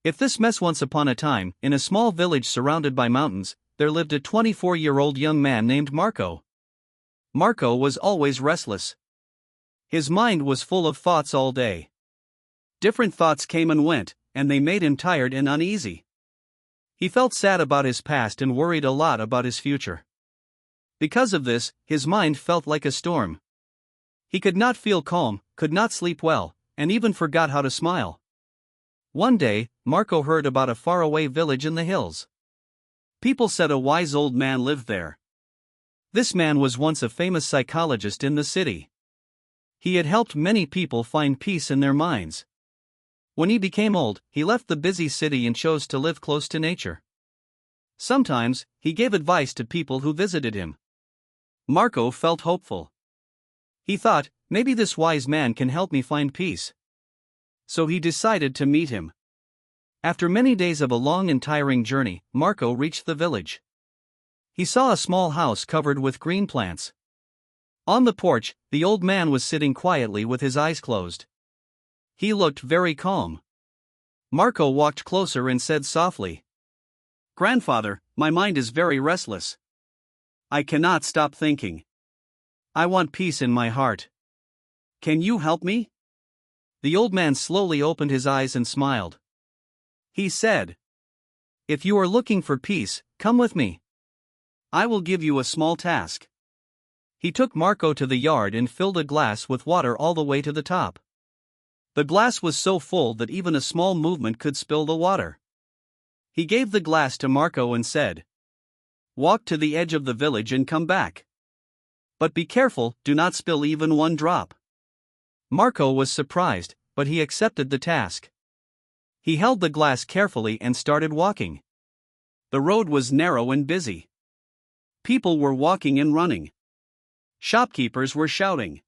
If this mess once upon a time, in a small village surrounded by mountains, there lived a 24-year-old young man named Marco. Marco was always restless. His mind was full of thoughts all day. Different thoughts came and went, and they made him tired and uneasy. He felt sad about his past and worried a lot about his future. Because of this, his mind felt like a storm. He could not feel calm, could not sleep well, and even forgot how to smile. One day, Marco heard about a faraway village in the hills. People said a wise old man lived there. This man was once a famous psychologist in the city. He had helped many people find peace in their minds. When he became old, he left the busy city and chose to live close to nature. Sometimes, he gave advice to people who visited him. Marco felt hopeful. He thought, maybe this wise man can help me find peace. So he decided to meet him. After many days of a long and tiring journey, Marco reached the village. He saw a small house covered with green plants. On the porch, the old man was sitting quietly with his eyes closed. He looked very calm. Marco walked closer and said softly, "Grandfather, my mind is very restless. I cannot stop thinking. I want peace in my heart. Can you help me?" The old man slowly opened his eyes and smiled. He said, "If you are looking for peace, come with me. I will give you a small task." He took Marco to the yard and filled a glass with water all the way to the top. The glass was so full that even a small movement could spill the water. He gave the glass to Marco and said, "Walk to the edge of the village and come back. But be careful, do not spill even one drop." Marco was surprised, but he accepted the task. He held the glass carefully and started walking. The road was narrow and busy. People were walking and running. Shopkeepers were shouting.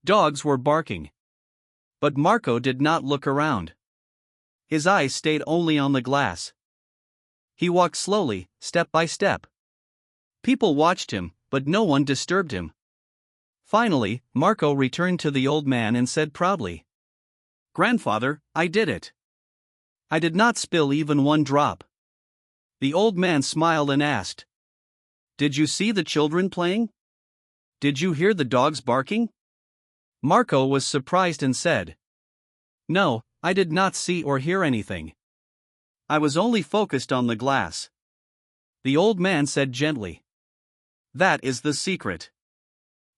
Dogs were barking. But Marco did not look around. His eyes stayed only on the glass. He walked slowly, step by step. People watched him, but no one disturbed him. Finally, Marco returned to the old man and said proudly, "Grandfather, I did it. I did not spill even one drop." The old man smiled and asked, "Did you see the children playing? Did you hear the dogs barking?" Marco was surprised and said, "No, I did not see or hear anything. I was only focused on the glass." The old man said gently, "That is the secret.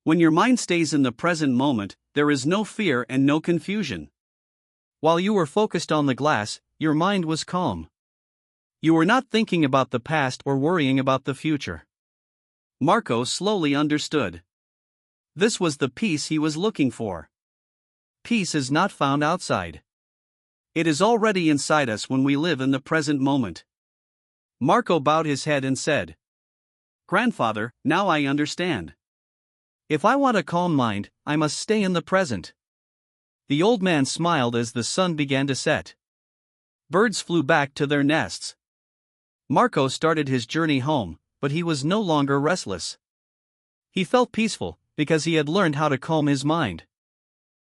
When your mind stays in the present moment, there is no fear and no confusion. While you were focused on the glass, your mind was calm. You were not thinking about the past or worrying about the future." Marco slowly understood. This was the peace he was looking for. Peace is not found outside. It is already inside us when we live in the present moment. Marco bowed his head and said, "Grandfather, now I understand. If I want a calm mind, I must stay in the present." The old man smiled as the sun began to set. Birds flew back to their nests. Marco started his journey home, but he was no longer restless. He felt peaceful, because he had learned how to calm his mind.